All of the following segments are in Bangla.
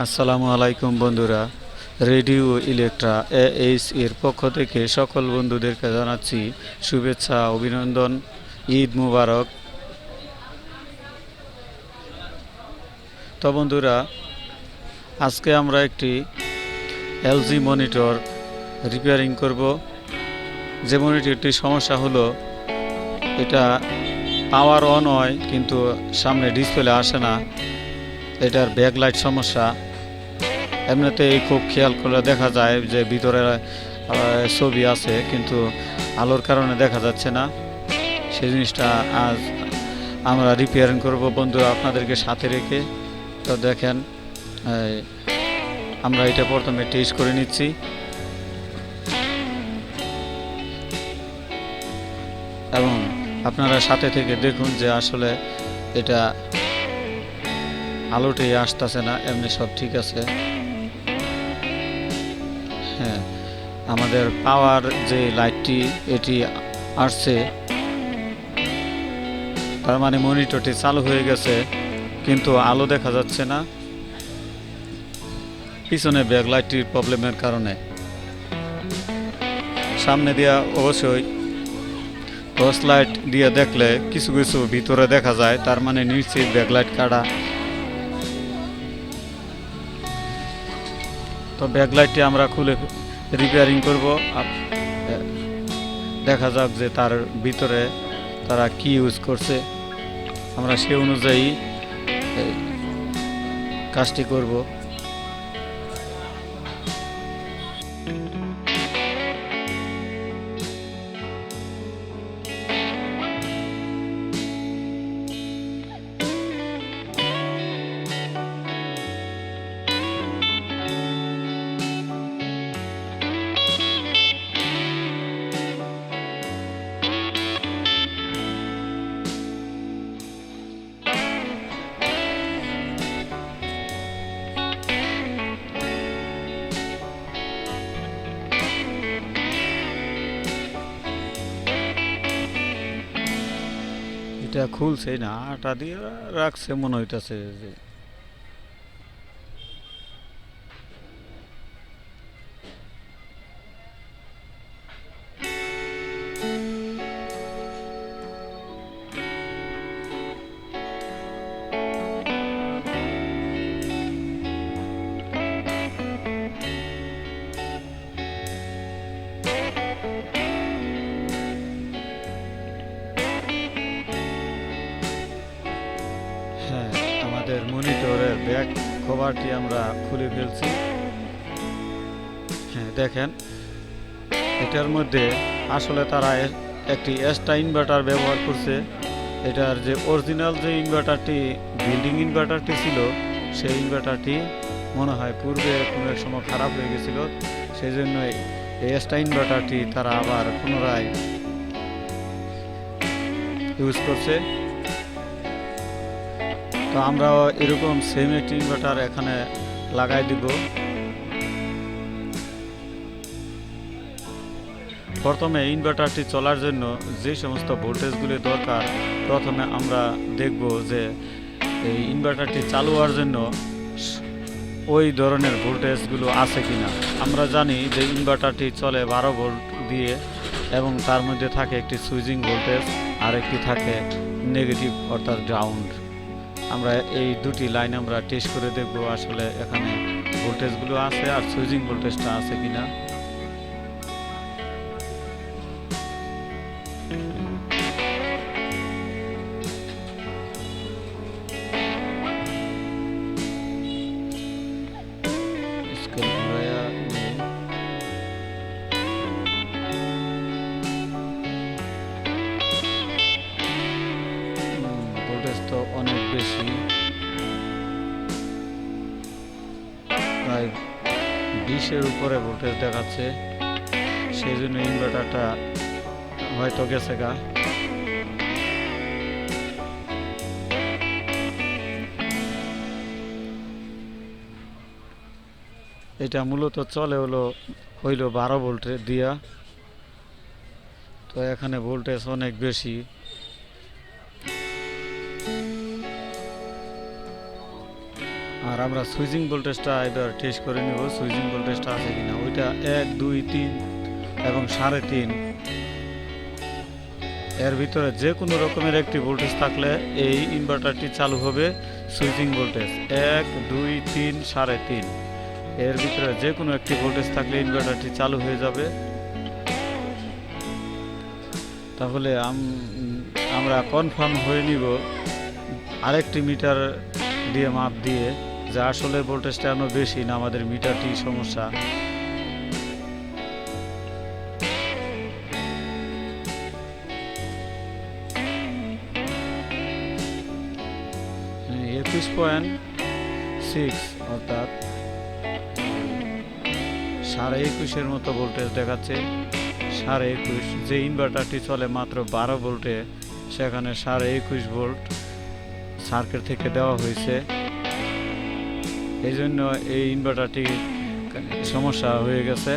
আসসালামু আলাইকুম বন্ধুরা, রেডিও ইলেকট্রা এইচ এর পক্ষ থেকে সকল বন্ধুদেরকে জানাচ্ছি শুভেচ্ছা, অভিনন্দন, ঈদ মুবারক। তো বন্ধুরা, আজকে আমরা একটি এলজি মনিটর রিপেয়ারিং করব। যে মনিটরটির সমস্যা হলো এটা পাওয়ার অন হয় কিন্তু সামনে ডিসপ্লে আসে না, এটার ব্যাকলাইট সমস্যা। এমনিতেই খুব খেয়াল করলে দেখা যায় যে ভিতরে ছবি আছে কিন্তু আলোর কারণে দেখা যাচ্ছে না। সেই জিনিসটা আজ আমরা রিপেয়ারিং করব বন্ধুরা, আপনাদেরকে সাথে রেখে। তো দেখেন, আমরা এটা প্রথমে টেস্ট করে নিচ্ছি এবং আপনারা সাথে থেকে দেখুন যে আসলে এটা আলোটাই আসতেছে না, এমনি সব ঠিক আছে। হ্যাঁ, আমাদের পাওয়ার যে লাইটটি এটি আসছে, তার মানে মনিটরটি চালু হয়ে গেছে কিন্তু আলো দেখা যাচ্ছে না, পিছনে ব্যাকলাইটটির প্রবলেমের কারণে। সামনে দিয়া অবশ্যই টর্চ লাইট দিয়ে দেখলে কিছু কিছু ভিতরে দেখা যায়, তার মানে নিশ্চিত ব্যাকলাইট কাটা। তো ব্যাকলাইটটি আমরা খুলে রিপেয়ারিং করব। দেখা যাক যে তার ভিতরে তারা কি ইউজ করছে, আমরা সে অনুযায়ী কাজটি করব। এটা খুলছে না, আটা দিয়ে রাখছে মনে হইতেছে যে। হ্যাঁ, আমাদের মনিটরের ব্যাক কভারটি আমরা খুলে ফেলছি। হ্যাঁ দেখেন, এটার মধ্যে আসলে তারা একটি এক্সট্রা ইনভার্টার ব্যবহার করছে। এটার যে অরিজিনাল যে ইনভার্টারটি, বিল্ডিং ইনভার্টারটি ছিল, সেই ইনভার্টারটি মনে হয় পূর্বে কোনো এক সময় খারাপ হয়ে গেছিল, সেই জন্য এই এক্সট্রা ইনভার্টারটি তারা আবার পুনরায় ইউজ করছে। তো আমরাও এরকম সেম একটি ইনভার্টার এখানে লাগাই দিব। প্রথমে ইনভার্টারটি চলার জন্য যে সমস্ত ভোল্টেজগুলি দরকার, প্রথমে আমরা দেখব যে এই ইনভার্টারটি চালু হওয়ার জন্য ওই ধরনের ভোল্টেজগুলো আছে কিনা। আমরা জানি যে ইনভার্টারটি চলে 12 ভোল্ট দিয়ে এবং তার মধ্যে থাকে একটি সুইচিং ভোল্টেজ আর একটি থাকে নেগেটিভ অর্থাৎ গ্রাউন্ড। আমরা এই দুটি লাইন আমরা টেস্ট করে দেখব আসলে এখানে ভোল্টেজগুলো আছে আর সুইচিং ভোল্টেজটা আছে কিনা। ভোল্টেজ তো অনেক বেশি, প্রায় 20-এর উপরে ভোল্টেজ দেখাচ্ছে, সেই জন্য ইনভার্টারটা হয়তো গেছে গা। এটা মূলত চলে হইল 12 ভোল্টের দিয়া, তো এখানে ভোল্টেজ অনেক বেশি। আর আমরা সুইচিং ভোল্টেজটা এবার টেস্ট করে নেব, সুইচিং ভোল্টেজটা আছে কিনা। ওইটা 1, 2, 3 এবং 3.5 এর ভিতরে যে কোনো রকমের একটি ভোল্টেজ থাকলে এই ইনভার্টারটি চালু হবে। সুইচিং ভোল্টেজ 1, 2, 3, 3.5 এর ভিতরে যে কোনো একটি ভোল্টেজ থাকলে ইনভার্টারটি চালু হয়ে যাবে। তাহলে আমরা কনফার্ম হয়ে নিব আরেকটি মিটার দিয়ে মাপ দিয়ে যে আসলে ভোল্টেজটা এখনো বেশি না আমাদের মিটারটি সমস্যা। একুশ 21.6 অর্থাৎ 21.5 মতো ভোল্টেজ দেখাচ্ছে। 21.5 যে ইনভার্টারটি চলে মাত্র 12 ভোল্টে, সেখানে 21.5 ভোল্ট সার্কিট থেকে দেওয়া হয়েছে। এই জন্য এই ইনভার্টারটি সমস্যা হয়ে গেছে।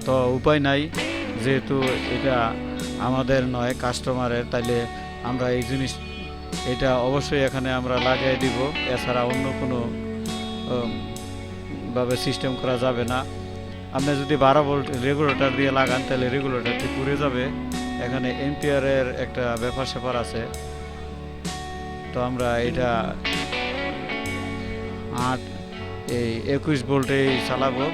তো উপায় নাই, যেহেতু এটা আমাদের নয় কাস্টমারের, তাইলে আমরা এই জিনিস এটা অবশ্যই এখানে আমরা লাগিয়ে দিব। এছাড়া অন্য কোনো ভাবে সিস্টেম করা যাবে না। আপনি যদি 12 ভোল্ট রেগুলেটর দিয়ে লাগান তাহলে রেগুলেটরটি পুড়ে যাবে। এখানে এম্পিয়ারের একটা ব্যাপার স্যাপার আছে। তো আমরা এটা 21 ভোল্টেই চালাবো।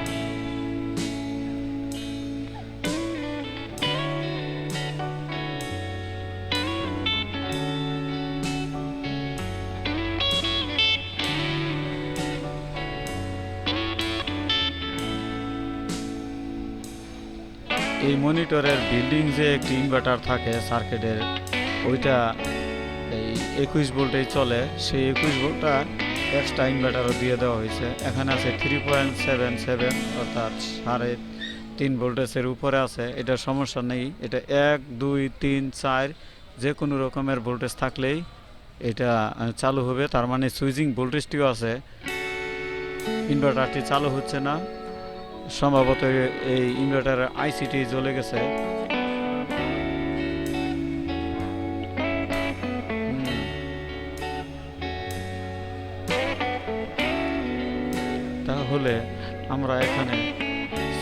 এই মনিটরের বিল্ডিং যে একটি ইনভার্টার থাকে সার্কিটের, ওইটা এই 21 ভোল্টেই চলে। সেই 21 ভোল্টটা এক্সট্রা ইনভার্টারও দিয়ে দেওয়া হয়েছে। এখানে আছে 3.77 অর্থাৎ 3.5 ভোল্টেজের উপরে আছে। এটা সমস্যা নেই। এটা 1, 2, 3, 4 যে কোনো রকমের ভোল্টেজ থাকলেই এটা চালু হবে। তার মানে সুইচিং ভোল্টেজটিও আছে। ইনভার্টারটি চালু হচ্ছে না, সম্ভবত এই ইনভার্টারের আইসিটি জ্বলে গেছে। তাহলে আমরা এখানে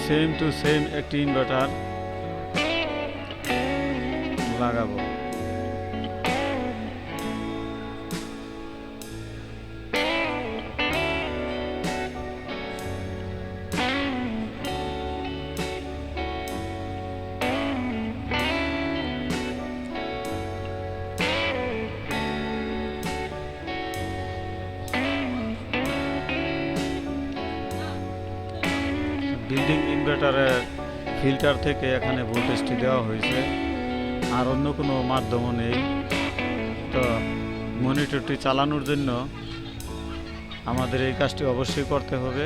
সেম টু সেম একটি ইনভার্টার লাগাবো। বিল্ডিং ইনভার্টারের ফিল্টার থেকে এখানে ভোল্টেজটি দেওয়া হয়েছে, আর অন্য কোনো মাধ্যমও নেই। তো মনিটরটি চালানোর জন্য আমাদের এই কাজটি অবশ্যই করতে হবে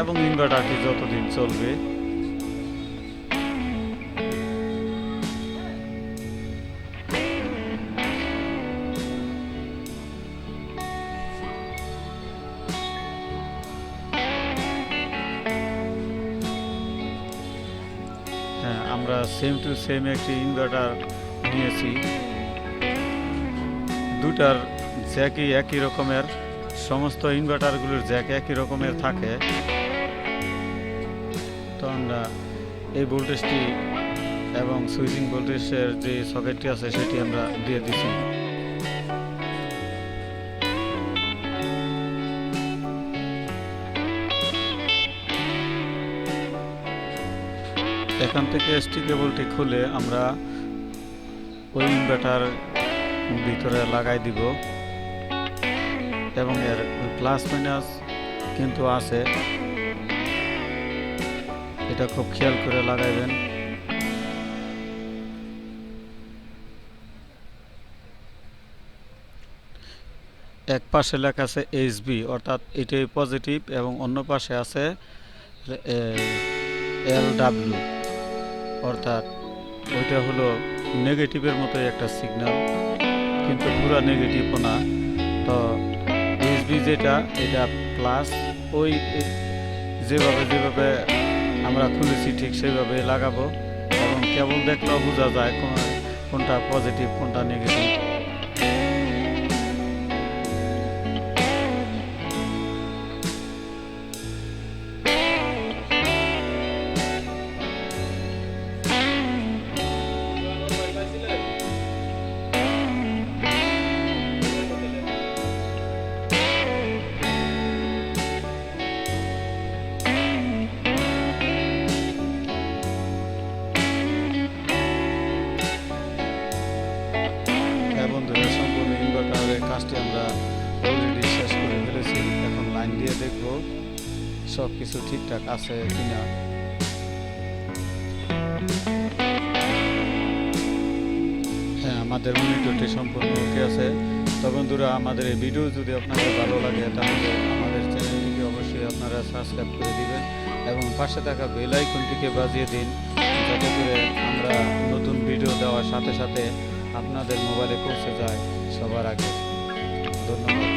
এবং ইনভার্টারটি যতদিন চলবে। আমরা সেম টু সেম একটি ইনভার্টার নিয়েছি। দুটার জ্যাকই একই রকমের, সমস্ত ইনভার্টারগুলোর জ্যাক একই রকমের থাকে। তো আমরা এই ভোল্টেজটি এবং সুইচিং ভোল্টেজের যে সকেটটি আছে সেটি আমরা দিয়ে দিচ্ছি। এখান থেকে এসটি কেবলটি খুলে আমরা ওই ইনভার্টার ভিতরে লাগাই দিব এবং এর প্লাস মাইনাস কিন্তু আছে, এটা খুব খেয়াল করে লাগাইবেন। এক পাশে লেখা আছে এইচবি অর্থাৎ এটাই পজিটিভ এবং অন্য পাশে আছে এলডব্লিউ অর্থাৎ ওইটা হলো নেগেটিভের মতোই একটা সিগন্যাল, কিন্তু পুরো নেগেটিভও না। তো এইচবি যেটা এটা প্লাস, ওই যেভাবে আমরা খুলেছি ঠিক সেইভাবে লাগাবো এবং কেবল দেখলেও বোঝা যায় কোনটা পজিটিভ কোনটা নেগেটিভ। লাইন দিয়ে দেখব সব কিছু ঠিকঠাক আছে কিনা। হ্যাঁ, আমাদের মনিটরটি সম্পূর্ণ ওকে আছে। তো বন্ধুরা, আমাদের এই ভিডিও যদি আপনাদের ভালো লাগে তাহলে আমাদের চ্যানেলটিকে অবশ্যই আপনারা সাবস্ক্রাইব করে দিবেন এবং পাশে থাকা বেল আইকনটিকে বাজিয়ে দিন, যাতে করে আমরা নতুন ভিডিও দেওয়ার সাথে সাথে আপনাদের মোবাইলে পৌঁছে যায় সবার আগে। ধন্যবাদ।